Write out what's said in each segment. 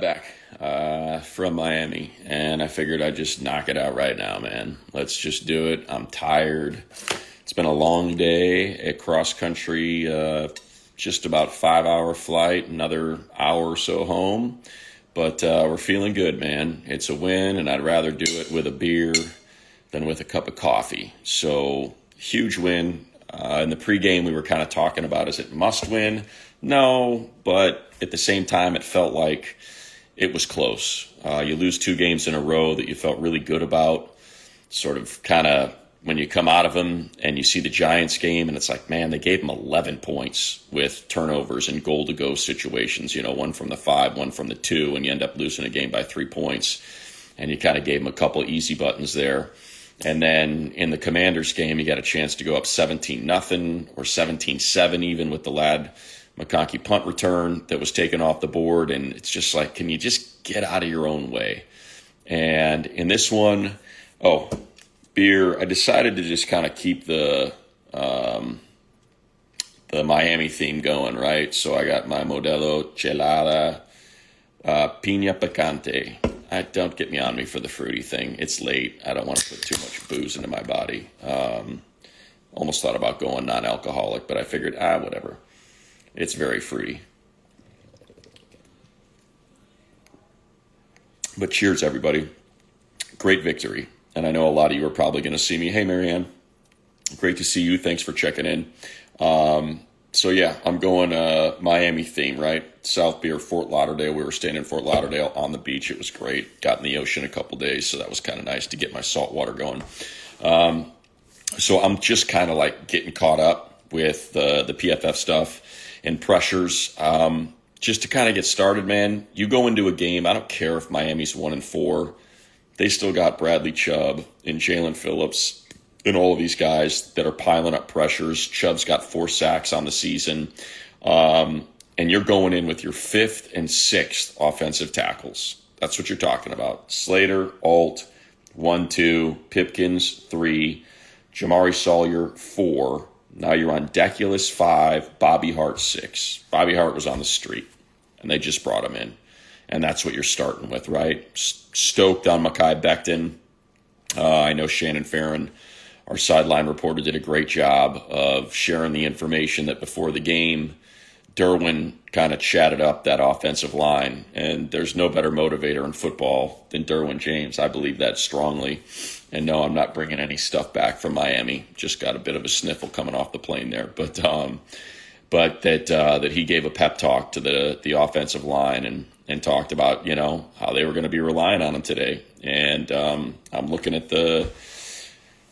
back from Miami, and I figured I'd just knock it out right now, man. Let's just do it. I'm tired. It's been a long day at cross country, just about 5-hour flight, another hour or so home. But we're feeling good, man. It's a win, and I'd rather do it with a beer than with a cup of coffee. So, huge win. In the pregame, we were kind of talking about, is it must win? No, but at the same time, it felt like it was close. You lose 2 games in a row that you felt really good about. Sort of kind of when you come out of them and you see the Giants game, and it's like, man, they gave them 11 points with turnovers and goal-to-go situations. One from the 5, one from the 2, and you end up losing a game by 3 points. And you kind of gave them a couple easy buttons there. And then in the Commanders game, you got a chance to go up 17-0 or 17-7 even with the Ladd McConkey punt return that was taken off the board. And it's just like, can you just get out of your own way? And in this one, beer, I decided to just kind of keep the Miami theme going, right? So I got my Modelo Chelada Piña Picante. Don't get me on me for the fruity thing. It's late. I don't want to put too much booze into my body. Almost thought about going non-alcoholic, but I figured, whatever. It's very fruity. But cheers, everybody. Great victory. And I know a lot of you are probably going to see me. Hey, Marianne. Great to see you. Thanks for checking in. So, yeah, I'm going Miami theme, right? South Beer, Fort Lauderdale. We were staying in Fort Lauderdale on the beach. It was great. Got in the ocean a couple days, so that was kind of nice to get my salt water going. So I'm just kind of like getting caught up with the PFF stuff and pressures. Just to kind of get started, man, you go into a game, I don't care if Miami's 1-4. They still got Bradley Chubb and Jalen Phillips and all of these guys that are piling up pressures. Chubb's got 4 sacks on the season. And you're going in with your 5th and 6th offensive tackles. That's what you're talking about. Slater, Alt, 1, 2, Pipkins, 3, Jamari Sawyer, 4. Now you're on Deculus, 5, Bobby Hart, 6. Bobby Hart was on the street, and they just brought him in. And that's what you're starting with, right? Stoked on Mekhi Becton. I know Shannon Farron, our sideline reporter, did a great job of sharing the information that before the game, Derwin kind of chatted up that offensive line. And there's no better motivator in football than Derwin James. I believe that strongly. And no, I'm not bringing any stuff back from Miami. Just got a bit of a sniffle coming off the plane there. But that he gave a pep talk to the offensive line and talked about, how they were going to be relying on him today. And I'm looking at the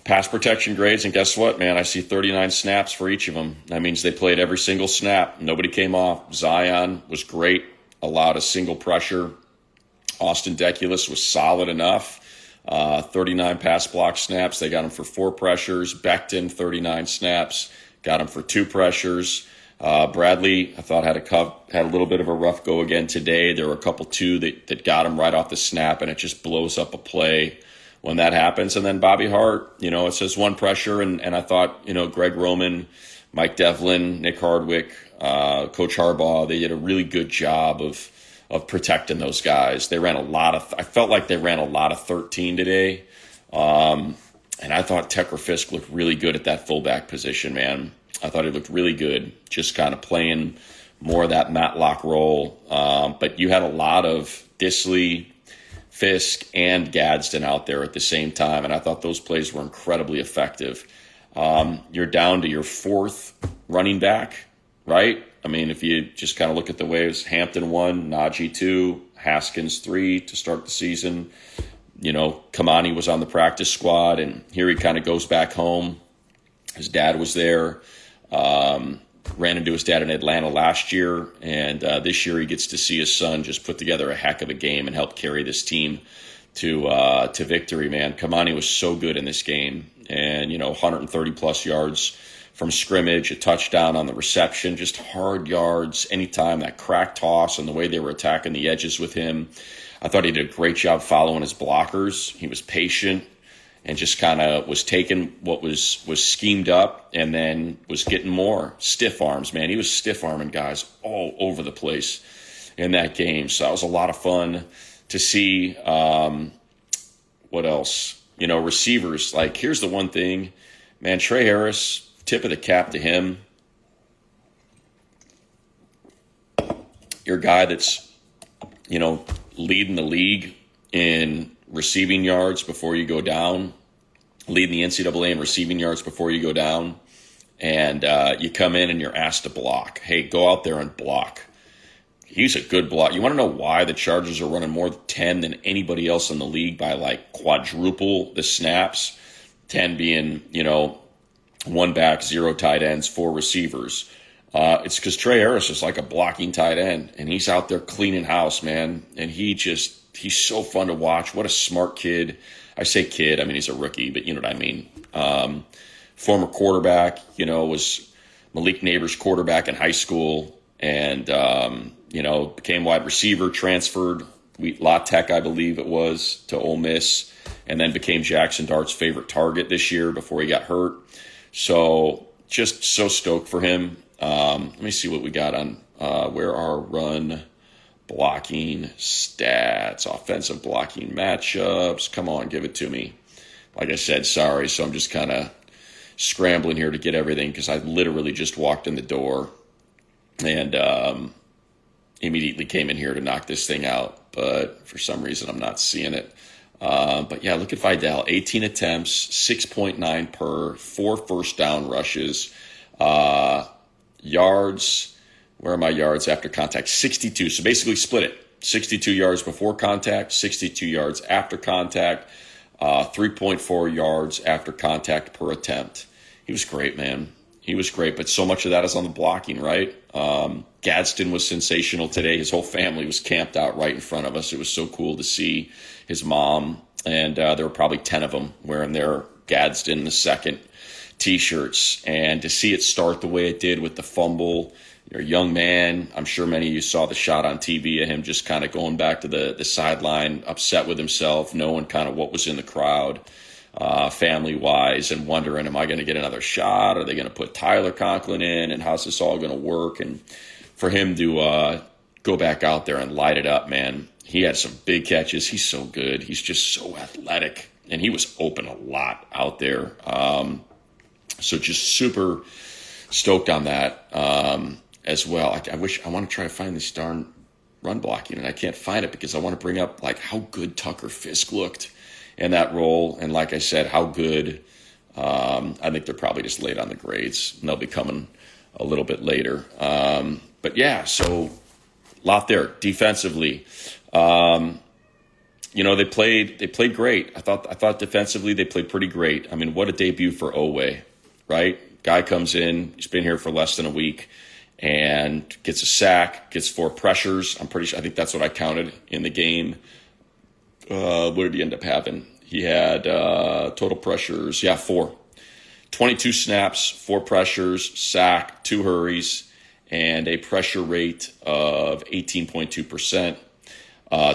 pass protection grades, and guess what, man? I see 39 snaps for each of them. That means they played every single snap. Nobody came off. Zion was great, allowed a single pressure. Austin Deculus was solid enough. 39 pass block snaps. They got him for 4 pressures. Becton, 39 snaps. Got him for 2 pressures. Bradley, I thought had a little bit of a rough go again today. There were a couple, too, that got him right off the snap, and it just blows up a play when that happens. And then Bobby Hart, it says 1 pressure, and I thought, Greg Roman, Mike Devlin, Nick Hardwick, Coach Harbaugh, they did a really good job of protecting those guys. They ran I felt like they ran a lot of 13 today. And I thought Tekker Fisk looked really good at that fullback position, man. I thought he looked really good, just kind of playing more of that Matlock role. But you had a lot of Disley, Fisk, and Gadsden out there at the same time, and I thought those plays were incredibly effective. You're down to your 4th running back, right? I mean, if you just kind of look at the waves, Hampton 1, Najee 2, Haskins 3 to start the season. Kamani was on the practice squad, and here he kind of goes back home. His dad was there. Ran into his dad in Atlanta last year, and this year he gets to see his son just put together a heck of a game and help carry this team to victory, man. Kamani was so good in this game, and 130-plus yards from scrimmage, a touchdown on the reception, just hard yards anytime, that crack toss and the way they were attacking the edges with him. I thought he did a great job following his blockers. He was patient and just kind of was taking what was schemed up and then was getting more stiff arms, man. He was stiff arming guys all over the place. in that game. So that was a lot of fun to see. What else? Receivers. Like, here's the one thing, man, Trey Harris, tip of the cap to him. You're a guy that's, leading the league in receiving yards before you go down, leading the NCAA in receiving yards before you go down, and you come in and you're asked to block. Hey, go out there and block. He's a good block. You want to know why the Chargers are running more 10 than anybody else in the league by like quadruple the snaps, 10 being, one back, 0 tight ends, 4 receivers. It's because Trey Harris is like a blocking tight end, and he's out there cleaning house, man. And he's so fun to watch. What a smart kid. I say kid, I mean, he's a rookie, but you know what I mean. Former quarterback, was Malik Neighbors' quarterback in high school, and, became wide receiver, transferred La Tech, I believe it was, to Ole Miss, and then became Jackson Dart's favorite target this year before he got hurt. So just so stoked for him. Let me see what we got on where our run blocking stats, offensive blocking matchups. Come on, give it to me. Like I said, sorry, so I'm just kind of scrambling here to get everything because I literally just walked in the door and immediately came in here to knock this thing out. But for some reason, I'm not seeing it. But yeah, look at Vidal, 18 attempts, 6.9 per, 4 first down rushes. Yards, where are my yards after contact? 62. So basically split it. 62 yards before contact, 62 yards after contact, 3.4 yards after contact per attempt. He was great, man. He was great, but so much of that is on the blocking, right? Gadsden was sensational today. His whole family was camped out right in front of us. It was so cool to see his mom, and there were probably 10 of them wearing their Gadsden the second T-shirts, and to see it start the way it did with the fumble. You're a young man. I'm sure many of you saw the shot on TV of him just kind of going back to the sideline, upset with himself, knowing kind of what was in the crowd, family-wise, and wondering, am I going to get another shot? Are they going to put Tyler Conklin in? And how's this all going to work? And for him to go back out there and light it up, man, he had some big catches. He's so good. He's just so athletic, and he was open a lot out there. So just super stoked on that as well. I want to try to find this darn run blocking, and I can't find it because I want to bring up like how good Tucker Fisk looked in that role, and like I said, how good. I think they're probably just late on the grades, and they'll be coming a little bit later. But yeah, so a lot there defensively. They played great. I thought defensively they played pretty great. I mean, what a debut for Owe. Right? Guy comes in, he's been here for less than a week, and gets a sack, gets 4 pressures. I think that's what I counted in the game. What did he end up having? He had total pressures, 4. 22 snaps, 4 pressures, sack, 2 hurries, and a pressure rate of 18.2%.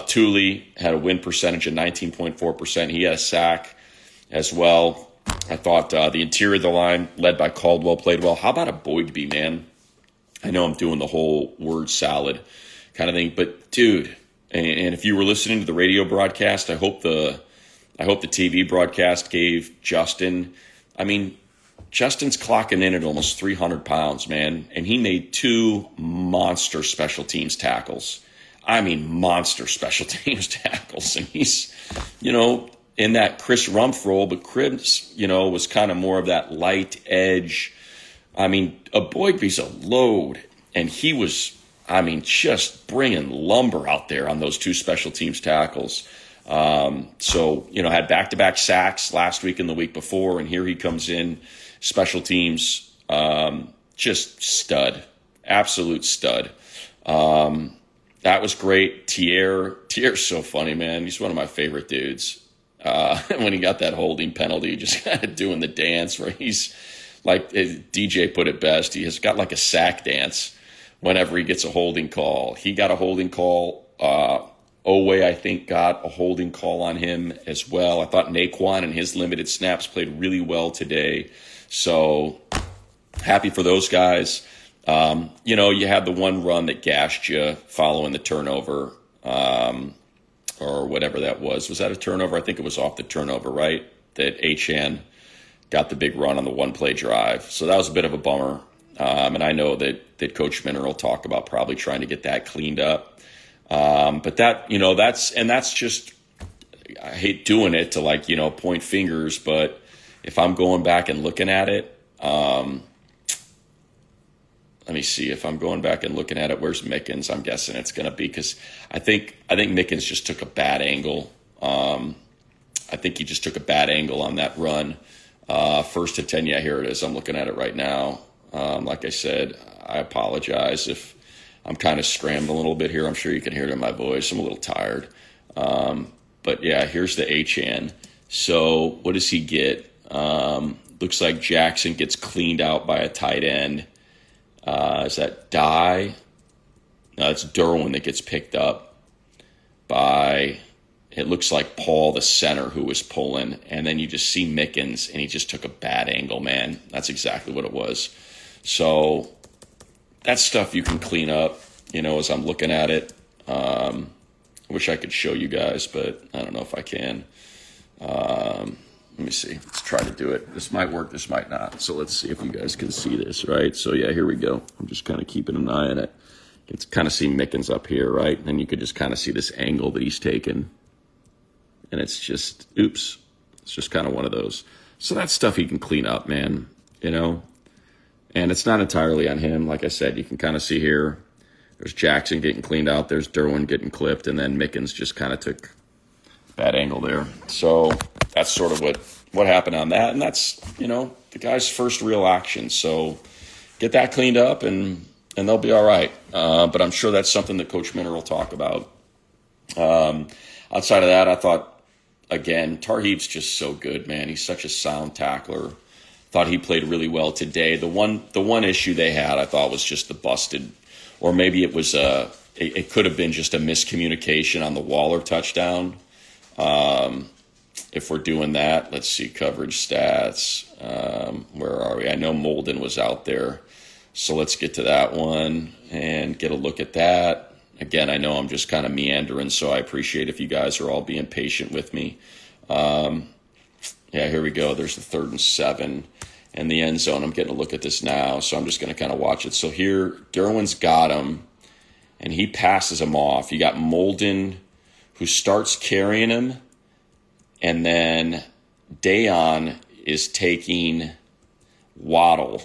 Thule had a win percentage of 19.4%. He had a sack as well. I thought the interior of the line, led by Caldwell, played well. How about a Boygby, man? I know I'm doing the whole word salad kind of thing, but dude, and if you were listening to the radio broadcast, I hope the TV broadcast gave Justin. I mean, Justin's clocking in at almost 300 pounds, man, and he made 2 monster special teams tackles. I mean, monster special teams tackles, and he's, in that Chris Rumpf role, but Chris, was kind of more of that light edge. I mean, a Boygby's a load, and he was, just bringing lumber out there on those 2 special teams tackles. Had back-to-back sacks last week and the week before, and here he comes in, special teams, just stud, absolute stud. That was great. Tier's so funny, man. He's one of my favorite dudes. When he got that holding penalty, just kind of doing the dance where he's like, DJ put it best, he has got like a sack dance whenever he gets a holding call. He got a holding call. Owe, I think, got a holding call on him as well. I thought Naquan and his limited snaps played really well today. So happy for those guys. You had the one run that gashed you following the turnover, or whatever that was. Was that a turnover? I think it was off the turnover, right? That Achan got the big run on the one-play drive. So that was a bit of a bummer. And I know that Coach Minner will talk about probably trying to get that cleaned up. But that's just, I hate doing it to point fingers, but if I'm going back and looking at it, let me see if I'm going back and looking at it. Where's Mickens? I'm guessing it's going to be because I think Mickens just took a bad angle. I think he just took a bad angle on that run. First to 10. Yeah, here it is. I'm looking at it right now. Like I said, I apologize if I'm kind of scrambling a little bit here. I'm sure you can hear it in my voice. I'm a little tired. But yeah, here's the Achan. So what does he get? Looks like Jackson gets cleaned out by a tight end. Is that Dye? No, it's Derwin that gets picked up by, it looks like Paul, the center, who was pulling. And then you just see Mickens, and he just took a bad angle, man. That's exactly what it was. So that's stuff you can clean up, as I'm looking at it. I wish I could show you guys, but I don't know if I can. Let me see. Let's try to do it. This might work. This might not. So let's see if you guys can see this, right? So, yeah, here we go. I'm just kind of keeping an eye on it. You can kind of see Mickens up here, right? And then you could just kind of see this angle that he's taken. And it's just, oops. It's just kind of one of those. So that's stuff he can clean up, man, And it's not entirely on him. Like I said, you can kind of see here. There's Jackson getting cleaned out. There's Derwin getting clipped. And then Mickens just kind of took bad angle there. So that's sort of what happened on that. And that's, the guy's first real action. So get that cleaned up and they'll be all right. But I'm sure that's something that Coach Minner will talk about. Outside of that, I thought, again, Tarheeb's just so good, man. He's such a sound tackler. Thought he played really well today. The one issue they had, I thought, was just the busted, or maybe it was it could have been just a miscommunication on the Waller touchdown. If we're doing that, let's see coverage stats. Where are we? I know Molden was out there, so let's get to that one and get a look at that. Again, I know I'm just kind of meandering, so I appreciate if you guys are all being patient with me. Yeah, here we go. There's the 3rd and 7 in the end zone. I'm getting a look at this now, so I'm just going to kind of watch it. So here, Derwin's got him, and he passes him off. You got Molden, who starts carrying him, and then Dayon is taking Waddle.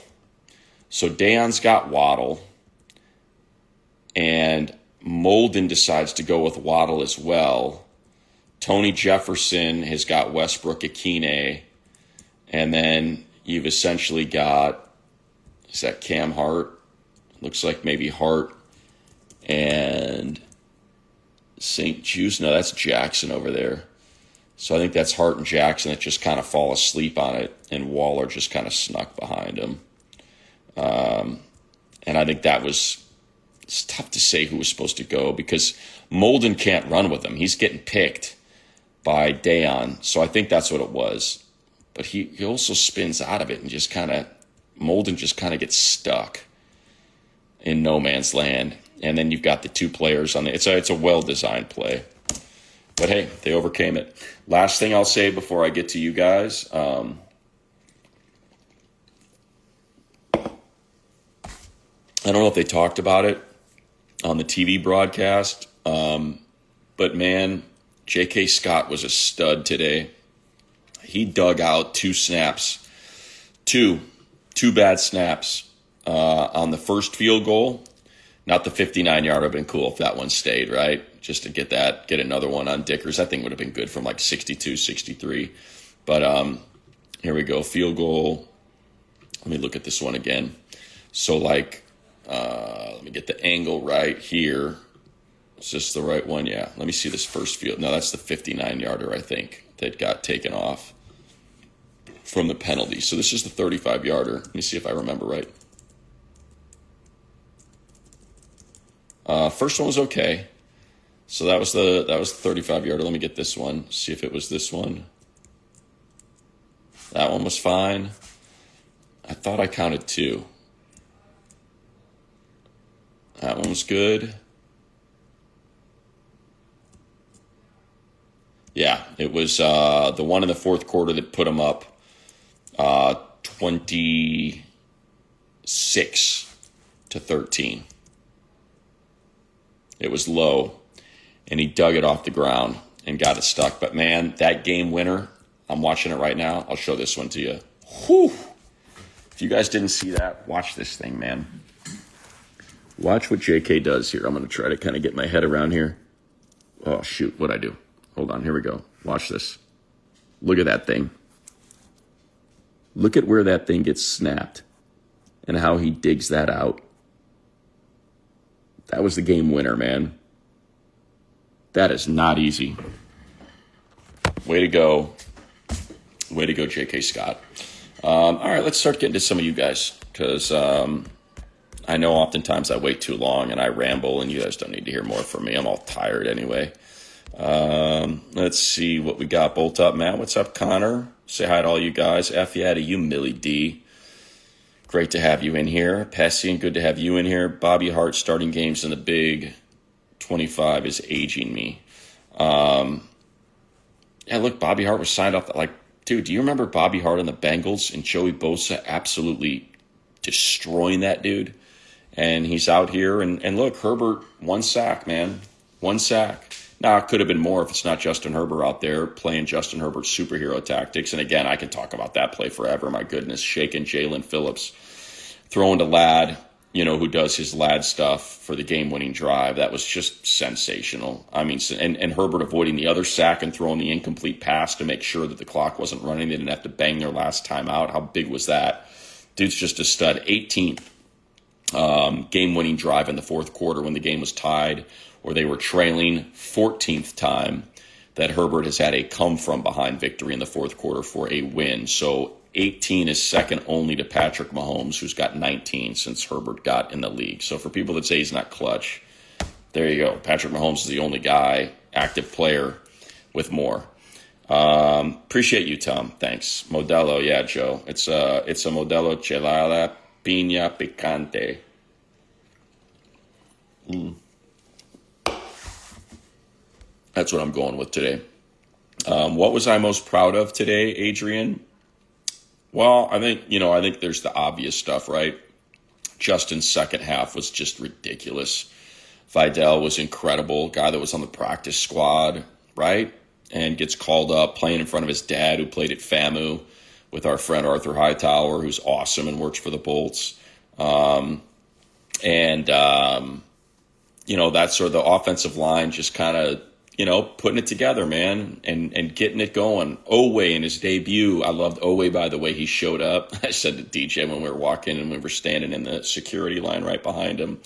So Dayon's got Waddle, and Molden decides to go with Waddle as well. Tony Jefferson has got Westbrook Akine, and then you've essentially got, is that Cam Hart? Looks like maybe Hart and St. Juice. No, that's Jackson over there. So I think that's Hart and Jackson that just kind of fall asleep on it, and Waller just kind of snuck behind him. And I think it's tough to say who was supposed to go because Molden can't run with him. He's getting picked by Dayon. So I think that's what it was. But he also spins out of it and just kind of, Molden just kind of gets stuck in no man's land. And then you've got the two players on it's a well-designed play. But hey, they overcame it. Last thing I'll say before I get to you guys, I don't know if they talked about it on the TV broadcast, but man, J.K. Scott was a stud today. He dug out two bad snaps on the first field goal. Not the 59-yard would have been cool if that one stayed, right? Just to get another one on Dickers. That thing would have been good from like 62, 63. But here we go, field goal. Let me look at this one again. So let me get the angle right here. Is this the right one? Yeah. Let me see this first field. No, that's the 59-yarder, I think, that got taken off from the penalty. So this is the 35-yarder. Let me see if I remember right. First one was okay. So that was the 35-yarder. Let me get this one. See if it was this one. That one was fine. I thought I counted two. That one was good. Yeah, it was the one in the fourth quarter that put him up 26-13. It was low, and he dug it off the ground and got it stuck. But, man, that game winner, I'm watching it right now. I'll show this one to you. Whew. If you guys didn't see that, watch this thing, man. Watch what JK does here. I'm going to try to kind of get my head around here. Oh, shoot, what'd I do? Hold on, here we go. Watch this. Look at that thing. Look at where that thing gets snapped and how he digs that out. That was the game winner, man. That is not easy. Way to go. Way to go, J.K. Scott. All right, let's start getting to some of you guys, because I know oftentimes I wait too long and I ramble, and you guys don't need to hear more from me. I'm all tired anyway. Let's see what we got. Bolt up, Matt. What's up, Connor? Say hi to all you guys. F yeah to you, Millie D. Great to have you in here. Pessian, good to have you in here. Bobby Hart starting games in the Big 25 is aging me. Yeah, look, Bobby Hart was signed off. Like, dude, do you remember Bobby Hart and the Bengals and Joey Bosa absolutely destroying that dude? And he's out here. And look, Herbert, 1 sack, man. 1 sack. Now, it could have been more if it's not Justin Herbert out there playing Justin Herbert's superhero tactics. And again, I can talk about that play forever. My goodness, shaking Jalen Phillips, throwing to Ladd, who does his Ladd stuff for the game-winning drive. That was just sensational. I mean, and Herbert avoiding the other sack and throwing the incomplete pass to make sure that the clock wasn't running. They didn't have to bang their last time out. How big was that? Dude's just a stud. 18th game-winning drive in the fourth quarter when the game was tied, or they were trailing. 14th time that Herbert has had a come-from-behind victory in the fourth quarter for a win. So 18 is second only to Patrick Mahomes, who's got 19 since Herbert got in the league. So for people that say he's not clutch, there you go. Patrick Mahomes is the only guy, active player, with more. Appreciate you, Tom. Thanks. Modelo, yeah, Joe. It's a Modelo Chelada Piña Picante. That's what I'm going with today. What was I most proud of today, Adrian? Well, I think there's the obvious stuff, right? Justin's second half was just ridiculous. Vidal was incredible, guy that was on the practice squad, right? And gets called up playing in front of his dad, who played at FAMU with our friend Arthur Hightower, who's awesome and works for the Bolts. That's sort of the offensive line just kind of, putting it together, man, and getting it going. Owe in his debut. I loved Owe, by the way. He showed up. I said to DJ when we were walking and we were standing in the security line right behind him.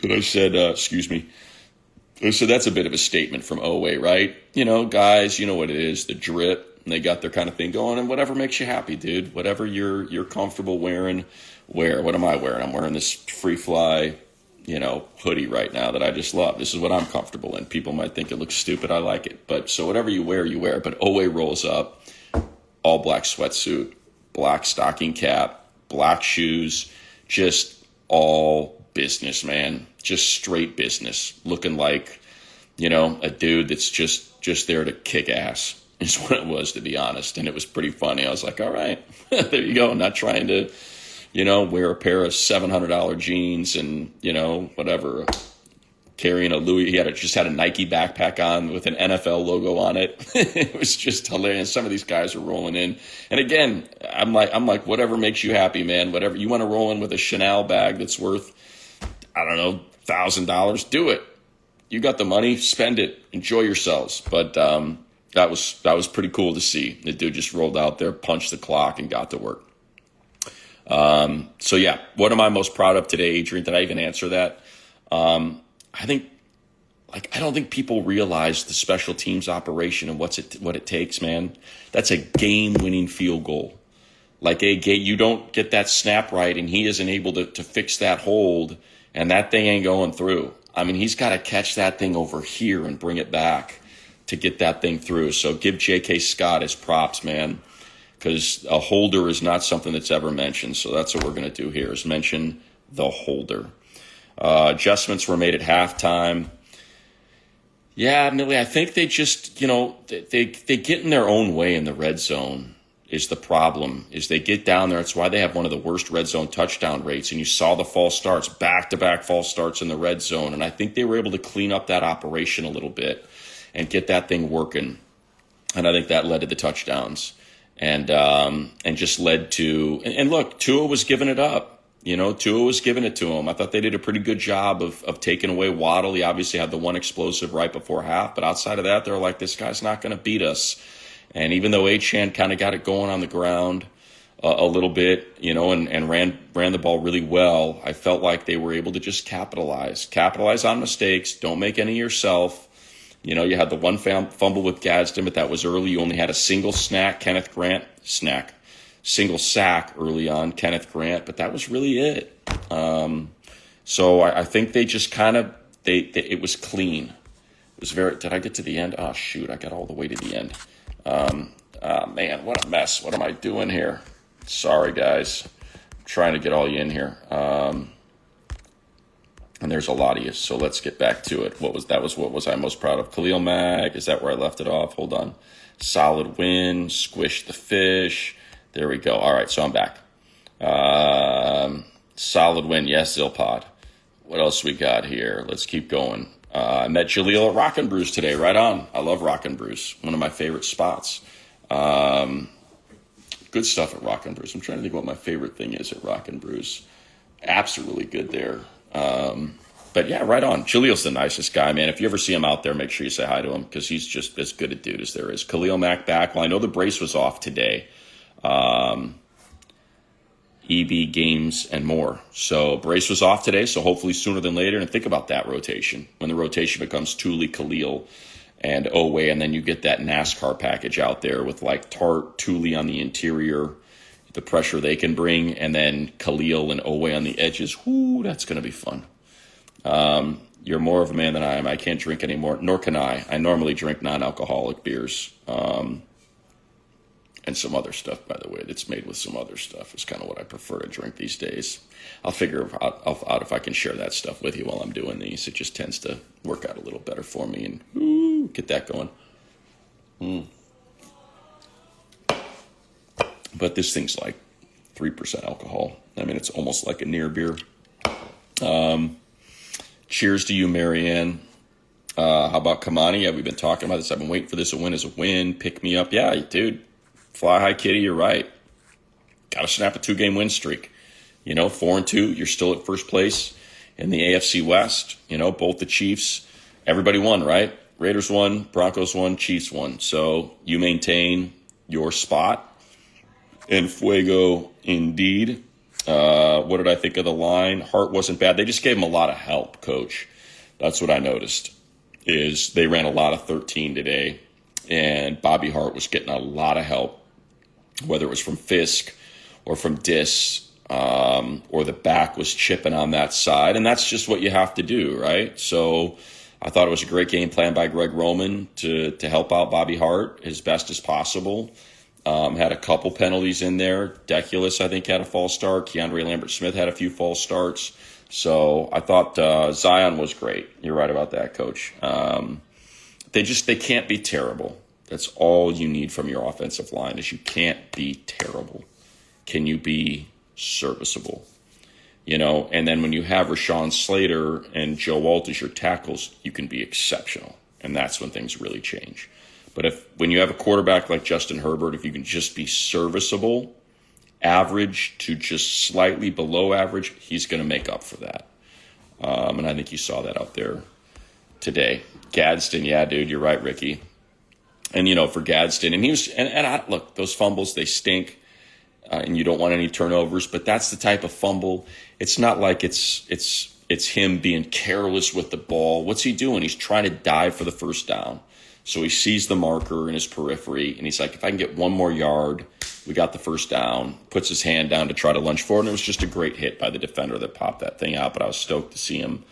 And I said, excuse me. I said, that's a bit of a statement from Owe, right? Guys, you know what it is, the drip. And they got their kind of thing going, and whatever makes you happy, dude. Whatever you're comfortable wearing, wear. What am I wearing? I'm wearing this Free Fly hoodie right now that I just love. This is what I'm comfortable in. People might think it looks stupid. I like it. But so whatever you wear, you wear. But Owe rolls up, all black sweatsuit, black stocking cap, black shoes, just all business, man. Just straight business. Looking like, a dude that's just there to kick ass is what it was, to be honest. And it was pretty funny. I was like, all right, there you go. I'm not trying to wear a pair of $700 jeans and, whatever, carrying a Louis. He just had a Nike backpack on with an NFL logo on it. It was just hilarious. Some of these guys are rolling in. And again, I'm like, whatever makes you happy, man. Whatever you want to roll in with a Chanel bag that's worth, I don't know, $1,000, do it. You got the money, spend it, enjoy yourselves. But that was pretty cool to see. The dude just rolled out there, punched the clock, and got to work. So yeah, what am I most proud of today, Adrian? Did I even answer that? I don't think people realize the special teams operation and what it takes, man. That's a game-winning field goal. You don't get that snap right, and he isn't able to fix that hold, and that thing ain't going through. I mean, he's got to catch that thing over here and bring it back to get that thing through. So give J.K. Scott his props, man. Because a holder is not something that's ever mentioned. So that's what we're going to do here, is mention the holder. Adjustments were made at halftime. Yeah, Millie, I think they just, they get in their own way in the red zone is the problem, is they get down there. It's why they have one of the worst red zone touchdown rates. And you saw the false starts, back-to-back false starts in the red zone. And I think they were able to clean up that operation a little bit and get that thing working. And I think that led to the touchdowns and just led to, and look, Tua was giving it up. Tua was giving it to him. I thought they did a pretty good job of taking away Waddle. He obviously had the one explosive right before half, but outside of that, they're like, this guy's not going to beat us. And even though Achane kind of got it going on the ground a little bit, and ran the ball really well, I felt like they were able to just capitalize on mistakes. Don't make any yourself. You had the one fumble with Gadsden, but that was early. You only had a single single sack early on, Kenneth Grant, but that was really it. So I think they just kind of, it was clean. It was did I get to the end? Oh, shoot, I got all the way to the end. Man, what a mess. What am I doing here? Sorry, guys. I'm trying to get all you in here. And there's a lot of you, so let's get back to it. What was I most proud of? Khalil Mack, is that where I left it off? Hold on. Solid win, squish the fish. There we go. All right, so I'm back. Solid win, yes, Zilpod. What else we got here? Let's keep going. I met Jaleel at Rock and Brews today, right on. I love Rock and Brews, one of my favorite spots. Good stuff at Rock and Brews. I'm trying to think what my favorite thing is at Rock and Brews. Apps are really good there. But yeah, right on. Jaleel's the nicest guy, man. If you ever see him out there, make sure you say hi to him because he's just as good a dude as there is. Khalil Mack back. Well, I know the brace was off today. EB games and more. So brace was off today, so hopefully sooner than later. And think about that rotation. When the rotation becomes Thule, Khalil, and Owe, and then you get that NASCAR package out there with like Tart, Thule on the interior, the pressure they can bring, and then Khalil and Owe on the edges. Whoo, that's going to be fun. You're more of a man than I am. I can't drink anymore, nor can I. I normally drink non-alcoholic beers. And some other stuff, by the way, that's made with some other stuff is kind of what I prefer to drink these days. I'll figure out if I can share that stuff with you while I'm doing these. It just tends to work out a little better for me and get that going. But this thing's like 3% alcohol. I mean, it's almost like a near beer. Cheers to you, Marianne. How about Kamani? Yeah, we've been talking about this. I've been waiting for this. A win is a win. Pick me up. Yeah, dude. Fly high, kitty, you're right. Got to snap a 2-game win streak. 4-2, you're still at first place in the AFC West. Both the Chiefs, everybody won, right? Raiders won, Broncos won, Chiefs won. So you maintain your spot. And fuego indeed. What did I think of the line? Hart wasn't bad. They just gave him a lot of help, Coach. That's what I noticed, is they ran a lot of 13 today. And Bobby Hart was getting a lot of help, whether it was from Fisk or from Dis, or the back was chipping on that side. And that's just what you have to do, right? So I thought it was a great game plan by Greg Roman to help out Bobby Hart as best as possible. Had a couple penalties in there. Deculus, I think, had a false start. Keandre Lambert-Smith had a few false starts. So I thought Zion was great. You're right about that, Coach. They can't be terrible. That's all you need from your offensive line is you can't be terrible. Can you be serviceable? And then when you have Rashawn Slater and Joe Alt as your tackles, you can be exceptional. And that's when things really change. But when you have a quarterback like Justin Herbert, if you can just be serviceable, average to just slightly below average, he's going to make up for that. And I think you saw that out there today. Gadsden, yeah, dude, you're right, Ricky. And, for Gadsden, and he was, look, those fumbles, they stink, and you don't want any turnovers, but that's the type of fumble. It's not like it's him being careless with the ball. What's he doing? He's trying to dive for the first down. So he sees the marker in his periphery, and he's like, if I can get one more yard, we got the first down, puts his hand down to try to lunge forward, and it was just a great hit by the defender that popped that thing out, but I was stoked to see him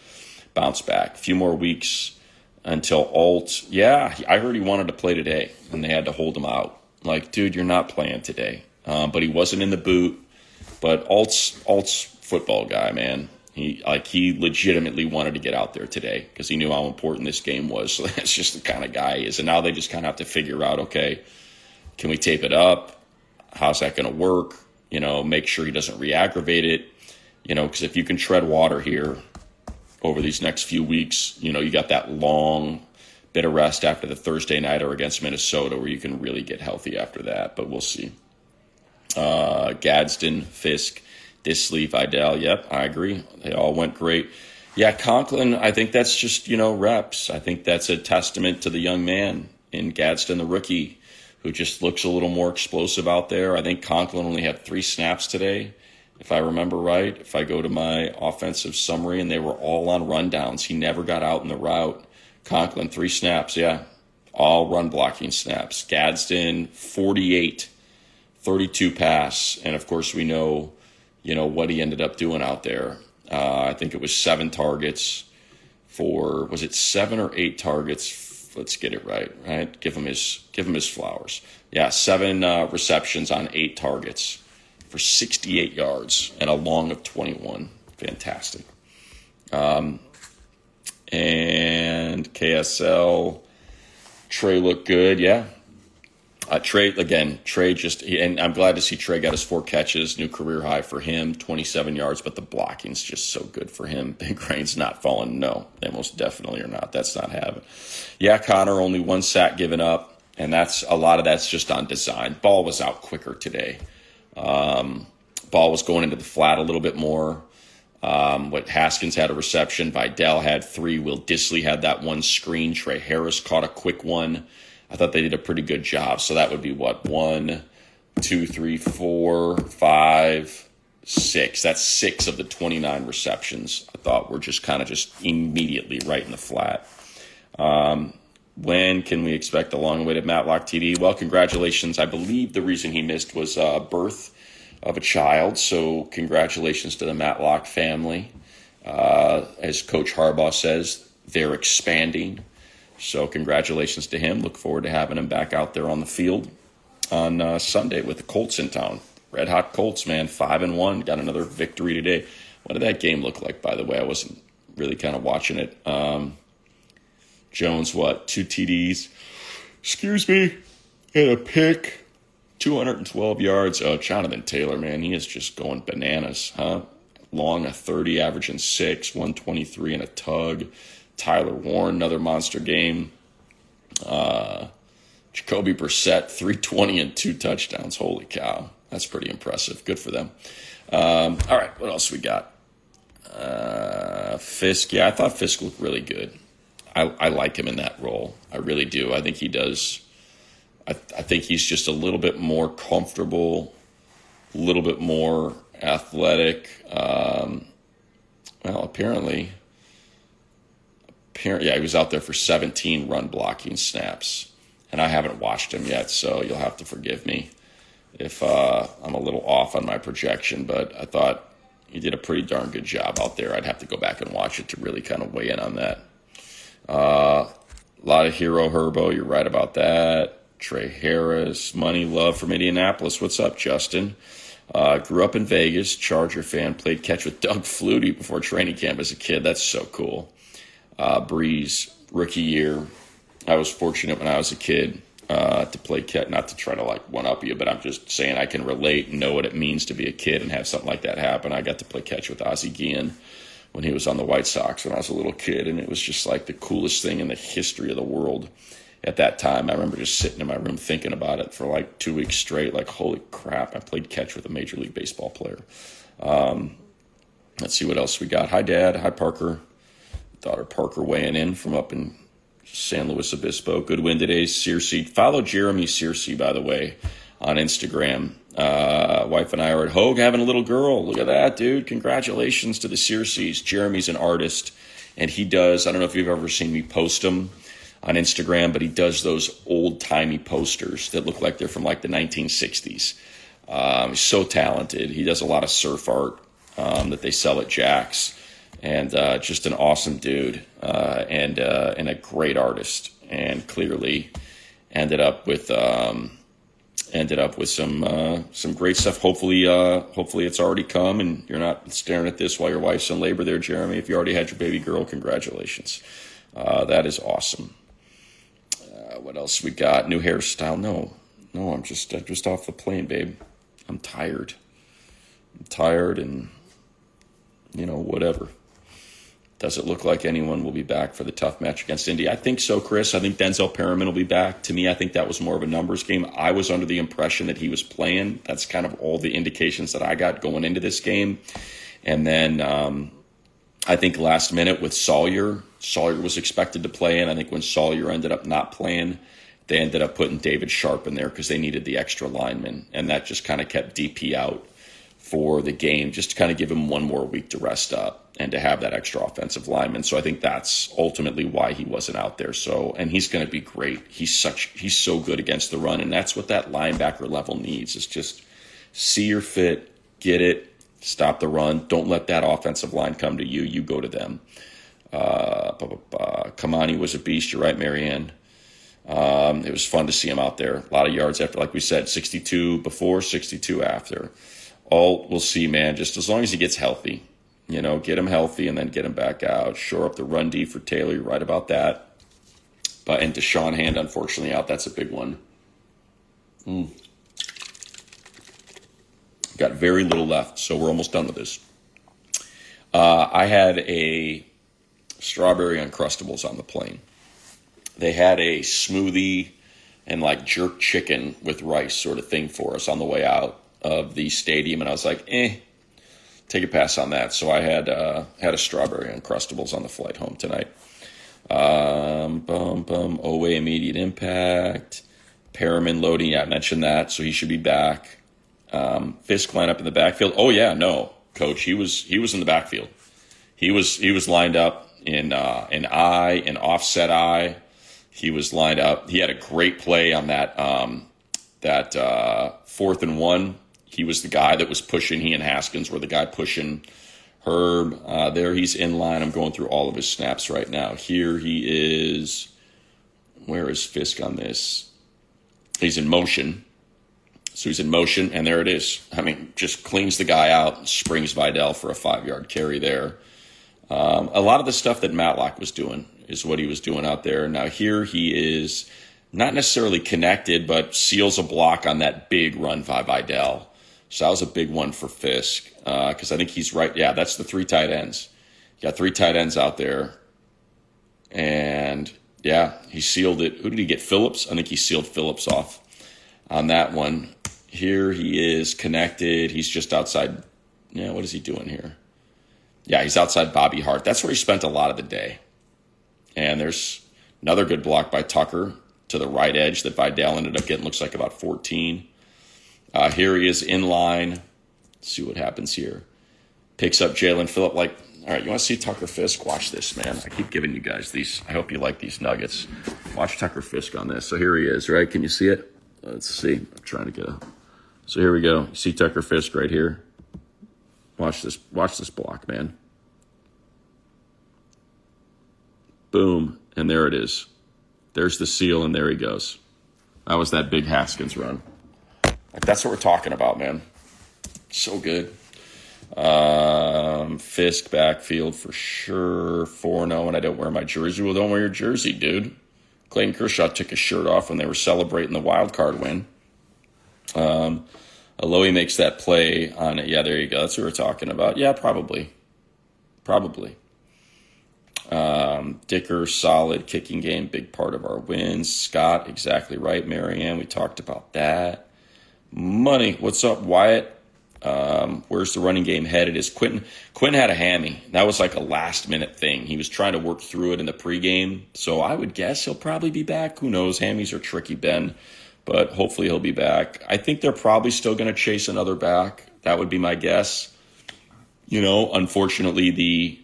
bounce back. A few more weeks until Alt, yeah, I heard he wanted to play today, and they had to hold him out. Like, dude, you're not playing today. But he wasn't in the boot. But Alt's football guy, man. He legitimately wanted to get out there today because he knew how important this game was. So that's just the kind of guy he is. And now they just kind of have to figure out, okay, can we tape it up? How's that going to work? Make sure he doesn't re-aggravate it. Because if you can tread water here over these next few weeks, you got that long bit of rest after the Thursday nighter against Minnesota where you can really get healthy after that. But we'll see. Gadsden, Fisk, Disley, Vidal. Yep, I agree. They all went great. Yeah, Conklin, I think that's just, reps. I think that's a testament to the young man in Gadsden, the rookie, who just looks a little more explosive out there. I think Conklin only had 3 snaps today, if I remember right. If I go to my offensive summary, and they were all on rundowns. He never got out in the route. Conklin, 3 snaps, yeah. All run blocking snaps. Gadsden, 48, 32 pass. And, of course, we know what he ended up doing out there. I think it was 7 targets for, was it 7 or 8 targets? Let's get it right? Give him his flowers. Yeah, 7 receptions on 8 targets for 68 yards and a long of 21. Fantastic. And KSL, Trey looked good, yeah. Trey just, and I'm glad to see Trey got his 4 catches, new career high for him, 27 yards, but the blocking's just so good for him. Big Rain's not falling. No, they most definitely are not. That's not happening. Yeah, Connor, only 1 sack given up, and a lot of that's just on design. Ball was out quicker today. Ball was going into the flat a little bit more. Haskins had a reception. Vidal had 3. Will Disley had that 1 screen. Trey Harris caught a quick one. I thought they did a pretty good job. So that would be 1, 2, 3, 4, 5, 6. That's 6 of the 29 receptions I thought were just immediately right in the flat. When can we expect the long-awaited Matlock TD? Well, congratulations. I believe the reason he missed was birth of a child. So congratulations to the Matlock family. As Coach Harbaugh says, they're expanding. So congratulations to him. Look forward to having him back out there on the field on Sunday with the Colts in town. Red hot Colts, man, 5-1. Got another victory today. What did that game look like, by the way? I wasn't really kind of watching it. Jones, 2 TDs. Excuse me. And a pick. 212 yards. Oh, Jonathan Taylor, man, he is just going bananas, huh? Long, a 30, averaging 6, 123 and a tug. Tyler Warren, another monster game. Jacoby Brissett, 320 and 2 touchdowns. Holy cow. That's pretty impressive. Good for them. All right, what else we got? Fisk. Yeah, I thought Fisk looked really good. I like him in that role. I really do. I think he does. I think he's just a little bit more comfortable, a little bit more athletic. Apparently, yeah, he was out there for 17 run blocking snaps, and I haven't watched him yet, so you'll have to forgive me if I'm a little off on my projection, but I thought he did a pretty darn good job out there. I'd have to go back and watch it to really kind of weigh in on that. A lot of Hero Herbo, you're right about that. Trey Harris, Money Love from Indianapolis. What's up, Justin? Grew up in Vegas, Charger fan, played catch with Doug Flutie before training camp as a kid. That's so cool. Breeze, rookie year. I was fortunate when I was a kid to play catch, not to try to one-up you, but I'm just saying I can relate and know what it means to be a kid and have something like that happen. I got to play catch with Ozzie Guillen when he was on the White Sox when I was a little kid, and it was just like the coolest thing in the history of the world at that time. I remember just sitting in my room thinking about it for 2 weeks straight, holy crap, I played catch with a Major League Baseball player. Let's see what else we got. Hi, Dad. Hi, Parker. Daughter Parker weighing in from up in San Luis Obispo. Good win today, Searcy. Follow Jeremy Searcy, by the way, on Instagram. Wife and I are at Hogue having a little girl. Look at that, dude. Congratulations to the Searcys. Jeremy's an artist, and he does, I don't know if you've ever seen me post them on Instagram, but he does those old-timey posters that look like they're from the 1960s. He's so talented. He does a lot of surf art that they sell at Jack's. And just an awesome dude and a great artist, and clearly ended up with ended up with some great stuff. Hopefully it's already come, and you're not staring at this while your wife's in labor there, Jeremy. If you already had your baby girl, congratulations. That is awesome. What else we got? New hairstyle? No, I'm just off the plane, babe. I'm tired, and whatever. Does it look like anyone will be back for the tough match against Indy? I think so, Chris. I think Denzel Perriman will be back. To me, I think that was more of a numbers game. I was under the impression that he was playing. That's kind of all the indications that I got going into this game. And then I think last minute with Sawyer was expected to play in. I think when Sawyer ended up not playing, they ended up putting David Sharp in there because they needed the extra lineman. And that just kind of kept DP out for the game, just to kind of give him one more week to rest up and to have that extra offensive lineman. So I think that's ultimately why he wasn't out there. So, and he's going to be great. He's so good against the run, and that's what that linebacker level needs, is just see your fit, get it, stop the run. Don't let that offensive line come to you. You go to them. Kamani was a beast. You're right, Marianne. It was fun to see him out there. A lot of yards after, like we said, 62 before, 62 after. All we'll see, man, just as long as he gets healthy. Get him healthy and then get him back out. Shore up the run D for Taylor. You're right about that. And Deshaun Hand, unfortunately, out. That's a big one. Got very little left, so we're almost done with this. I had a strawberry Uncrustables on the plane. They had a smoothie and like jerk chicken with rice sort of thing for us on the way out of the stadium, and I was like, take a pass on that. So I had a strawberry Uncrustables on the flight home tonight. Owe immediate impact. Perriman loading. Yeah, I mentioned that, so he should be back. Fisk line up in the backfield. Oh yeah, no, coach. He was in the backfield. He was lined up in offset eye. He was lined up. He had a great play on that 4th and 1. He was the guy that was pushing. He and Haskins were the guy pushing Herb. There he's in line. I'm going through all of his snaps right now. Here he is. Where is Fisk on this? He's in motion. So he's in motion, and there it is. I mean, just cleans the guy out and springs Vidal for a 5-yard carry there. A lot of the stuff that Matlock was doing is what he was doing out there. Now here he is not necessarily connected, but seals a block on that big run by Vidal. So that was a big one for Fisk because I think he's right. Yeah, that's the 3 tight ends. You got 3 tight ends out there. And, yeah, he sealed it. Who did he get? Phillips? I think he sealed Phillips off on that one. Here he is connected. He's just outside. Yeah, what is he doing here? Yeah, he's outside Bobby Hart. That's where he spent a lot of the day. And there's another good block by Tucker to the right edge that Vidal ended up getting. Looks like about 14. Here he is in line. Let's see what happens here. Picks up Jalen Phillip. All right, you want to see Tucker Fisk? Watch this, man. I keep giving you guys these. I hope you like these nuggets. Watch Tucker Fisk on this. So here he is, right? Can you see it? Let's see. I'm trying to get a... So here we go. You see Tucker Fisk right here? Watch this block, man. Boom. And there it is. There's the seal, and there he goes. That was that big Haskins run. That's what we're talking about, man. So good. Fisk backfield for sure. 4-0, and I don't wear my jersey. Well, don't wear your jersey, dude. Clayton Kershaw took his shirt off when they were celebrating the wild card win. Alohi makes that play on it. Yeah, there you go. That's what we're talking about. Yeah, probably. Dicker, solid kicking game, big part of our wins. Scott, exactly right. Marianne, we talked about that. Money, what's up, Wyatt? Where's the running game headed? Is Quentin had a hammy. That was like a last-minute thing. He was trying to work through it in the pregame, so I would guess he'll probably be back. Who knows? Hammies are tricky, Ben, but hopefully he'll be back. I think they're probably still going to chase another back. That would be my guess. Unfortunately, the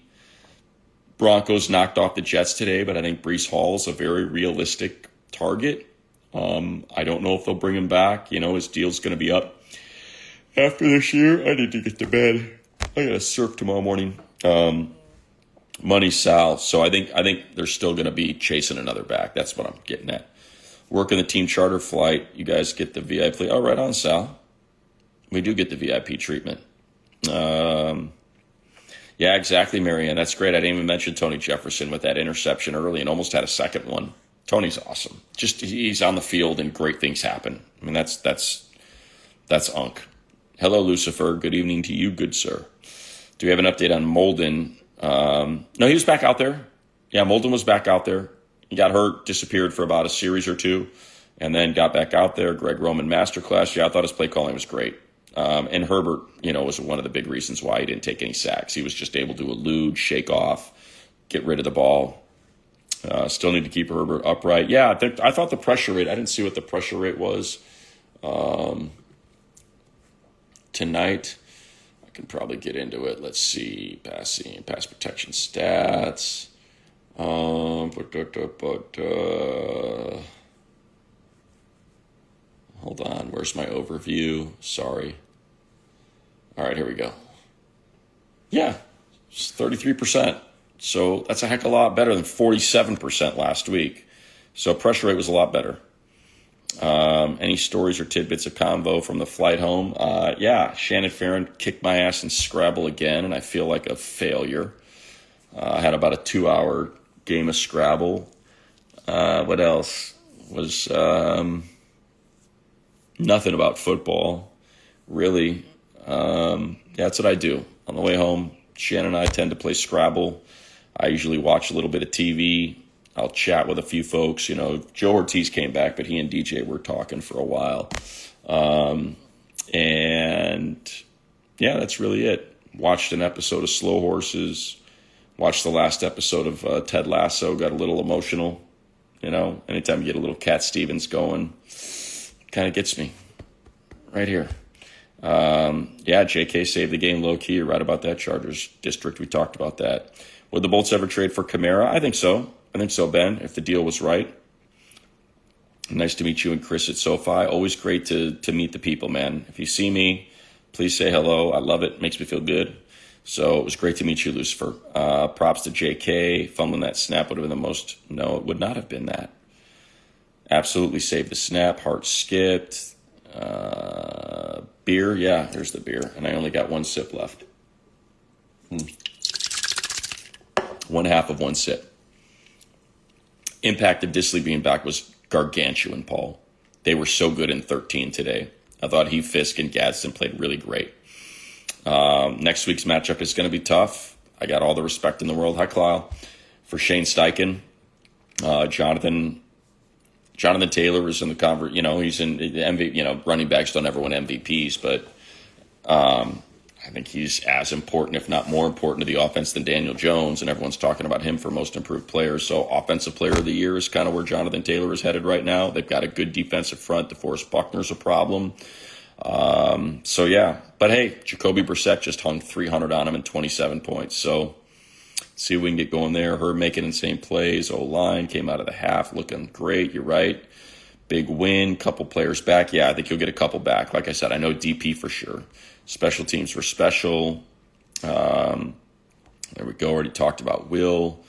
Broncos knocked off the Jets today, but I think Breece Hall is a very realistic target. I don't know if they'll bring him back. His deal's going to be up after this year. I need to get to bed. I got to surf tomorrow morning. Money Sal. So I think they're still going to be chasing another back. That's what I'm getting at. Working the team charter flight. You guys get the VIP. Oh, right on, Sal. We do get the VIP treatment. Yeah, exactly, Marianne. That's great. I didn't even mention Tony Jefferson with that interception early and almost had a second one. Tony's awesome. Just he's on the field and great things happen. I mean, that's Unk. Hello, Lucifer. Good evening to you, good sir. Do we have an update on Molden? No, he was back out there. Yeah, Molden was back out there. He got hurt, disappeared for about a series or two, and then got back out there. Greg Roman masterclass. Yeah, I thought his play calling was great. And Herbert, was one of the big reasons why he didn't take any sacks. He was just able to elude, shake off, get rid of the ball. Still need to keep Herbert upright. Yeah, I thought the pressure rate, I didn't see what the pressure rate was tonight. I can probably get into it. Let's see. Passing, pass protection stats. Hold on. Where's my overview? Sorry. All right, here we go. Yeah, it's 33%. So that's a heck of a lot better than 47% last week. So pressure rate was a lot better. Any stories or tidbits of convo from the flight home? Yeah, Shannon Farron kicked my ass in Scrabble again, and I feel like a failure. I had about a 2-hour game of Scrabble. What else? Was nothing about football, really. That's what I do. On the way home, Shannon and I tend to play Scrabble. I usually watch a little bit of TV. I'll chat with a few folks. Joe Ortiz came back, but he and DJ were talking for a while. And yeah, that's really it. Watched an episode of Slow Horses. Watched the last episode of Ted Lasso. Got a little emotional. Anytime you get a little Cat Stevens going, kind of gets me right here. Yeah, JK saved the game low key. You're right about that. Chargers district. We talked about that. Would the Bolts ever trade for Kamara? I think so. Ben, if the deal was right. Nice to meet you and Chris at SoFi. Always great to meet the people, man. If you see me, please say hello. I love it. Makes me feel good. So it was great to meet you, Lucifer. Props to JK. Fumbling that snap would have been the most. No, it would not have been that. Absolutely saved the snap. Heart skipped. Beer. Yeah, there's the beer. And I only got one sip left. 1/2 of one sip. Impact of Disley being back was gargantuan, Paul. They were so good in 13 today. I thought Fisk, and Gadsden played really great. Next week's matchup is going to be tough. I got all the respect in the world. Hi, Kyle. For Shane Steichen. Jonathan Taylor is in the convert. He's in the MVP. Running backs don't ever win MVPs, but I think he's as important, if not more important, to the offense than Daniel Jones, and everyone's talking about him for most improved player. So offensive player of the year is kind of where Jonathan Taylor is headed right now. They've got a good defensive front. DeForest Buckner's a problem. So yeah, but hey, Jacoby Brissett just hung 300 on him and 27 points. So see if we can get going there. Her making insane plays. O-line came out of the half looking great. You're right. Big win. Couple players back. Yeah, I think you'll get a couple back. Like I said, I know DP for sure. Special teams were special. There we go. Already talked about Will.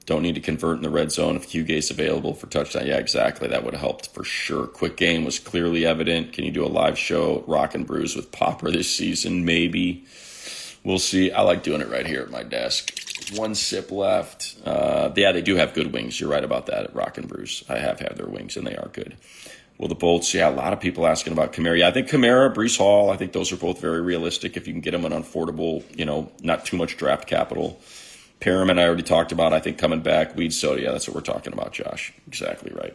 Don't need to convert in the red zone if Hughey's available for touchdown. Yeah, exactly. That would have helped for sure. Quick game was clearly evident. Can you do a live show at Rock and Brews with Popper this season? Maybe. We'll see. I like doing it right here at my desk. One sip left. Yeah, they do have good wings. You're right about that at Rock and Brews. I have had their wings, and they are good. Well, the Bolts, yeah, a lot of people asking about Kamara. Yeah, I think Kamara, Breece Hall, I think those are both very realistic if you can get them an unaffordable, not too much draft capital. Perriman, I already talked about, I think coming back. Weed Soda, yeah, that's what we're talking about, Josh. Exactly right.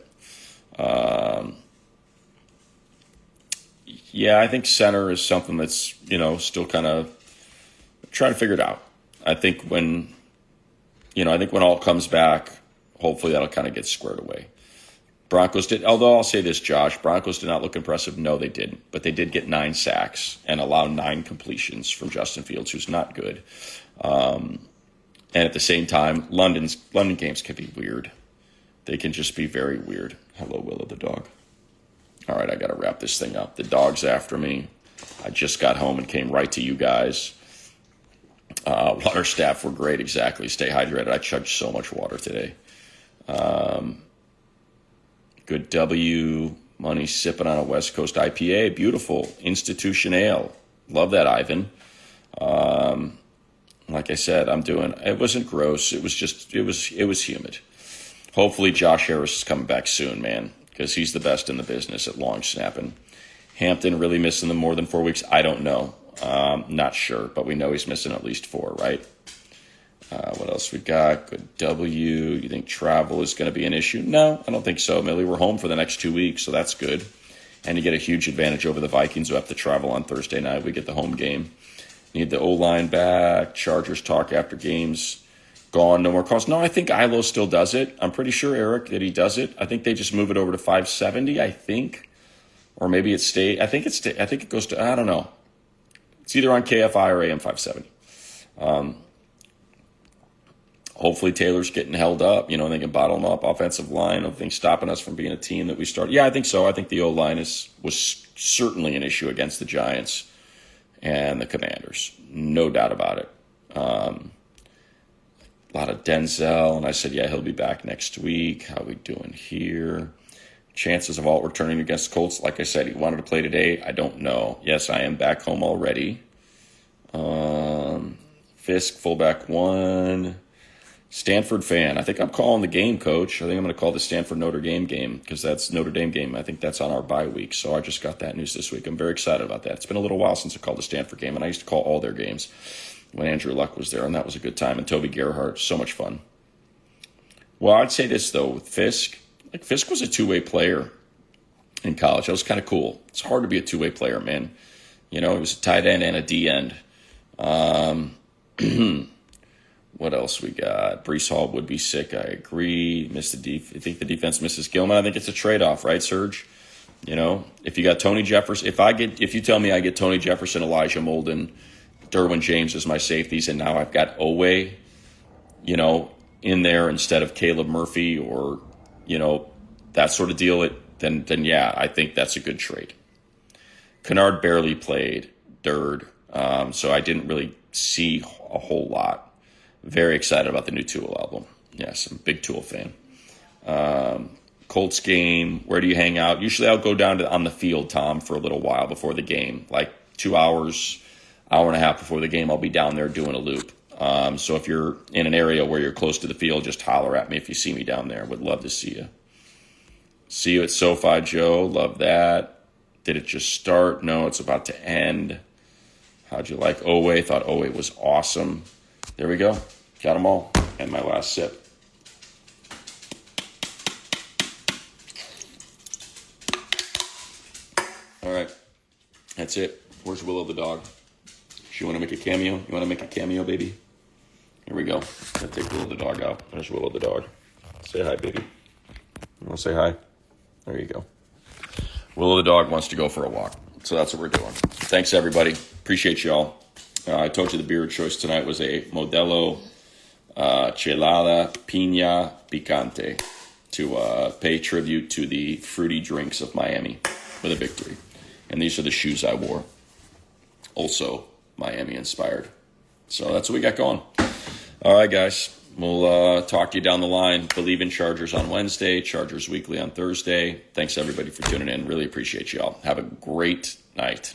Yeah, I think center is something that's, still kind of trying to figure it out. I think when all comes back, hopefully that'll kind of get squared away. Broncos did, although I'll say this, Josh, Broncos did not look impressive. No, they didn't. But they did get 9 sacks and allow 9 completions from Justin Fields, who's not good. And at the same time, London games can be weird. They can just be very weird. Hello, Willow the dog. All right, I got to wrap this thing up. The dog's after me. I just got home and came right to you guys. Water staff were great, exactly. Stay hydrated. I chugged so much water today. Good W. Money sipping on a West Coast IPA. Beautiful. Institution Ale. Love that, Ivan. Like I said, it wasn't gross. It was humid. Hopefully Josh Harris is coming back soon, man, because he's the best in the business at long snapping. Hampton really missing them more than 4 weeks? I don't know. Not sure, but we know he's missing at least 4, right? What else we got? Good W. You think travel is going to be an issue? No, I don't think so, Millie. We're home for the next 2 weeks, so that's good. And you get a huge advantage over the Vikings who have to travel on Thursday night. We get the home game. Need the O-line back. Chargers talk after games. Gone, no more calls. No, I think Ilo still does it. I'm pretty sure, Eric, that he does it. I think they just move it over to 570, I think. Or maybe it stayed. I think it goes to, I don't know. It's either on KFI or AM 570. Hopefully Taylor's getting held up. They can bottle him up. Offensive line, I don't think stopping us from being a team that we start. Yeah, I think so. I think the O-line was certainly an issue against the Giants and the Commanders. No doubt about it. A lot of Denzel, and I said, yeah, he'll be back next week. How we doing here? Chances of Alt returning against Colts. Like I said, he wanted to play today. I don't know. Yes, I am back home already. Fisk, fullback 1. Stanford fan. I think I'm calling the game, Coach. I think I'm going to call the Stanford-Notre Dame game because that's Notre Dame game. I think that's on our bye week. So I just got that news this week. I'm very excited about that. It's been a little while since I called the Stanford game, and I used to call all their games when Andrew Luck was there, and that was a good time. And Toby Gerhardt, so much fun. Well, I'd say this, though, with Fisk. Fisk was a two-way player in college. That was kind of cool. It's hard to be a two-way player, man. He was a tight end and a D end. What else we got? Brees Hall would be sick. I agree. I think the defense misses Gilman. I think it's a trade-off, right, Serge? If you got Tony Jefferson, if you tell me I get Tony Jefferson, Elijah Molden, Derwin James as my safeties, and now I've got Owe, in there instead of Caleb Murphy or, that sort of deal, then yeah, I think that's a good trade. Kennard barely played third, so I didn't really see a whole lot. Very excited about the new Tool album. Yes, I'm a big Tool fan. Colts game, where do you hang out? Usually I'll go down on the field, Tom, for a little while before the game. Like 2 hours, hour and a half before the game, I'll be down there doing a loop. So if you're in an area where you're close to the field, just holler at me if you see me down there. Would love to see you. See you at SoFi, Joe. Love that. Did it just start? No, it's about to end. How'd you like Owe? Thought Owe was awesome. There we go. Got them all. And my last sip. All right. That's it. Where's Willow the dog? She want to make a cameo? You want to make a cameo, baby? Here we go. I'll take Willow the dog out. There's Willow the dog. Say hi, baby. You want to say hi? There you go. Willow the dog wants to go for a walk. So that's what we're doing. Thanks, everybody. Appreciate y'all. I told you the beer choice tonight was a Modelo Chelada Piña Picante to pay tribute to the fruity drinks of Miami with a victory. And these are the shoes I wore. Also Miami inspired. So that's what we got going. All right, guys. We'll talk to you down the line. Believe in Chargers on Wednesday. Chargers Weekly on Thursday. Thanks, everybody, for tuning in. Really appreciate y'all. Have a great night.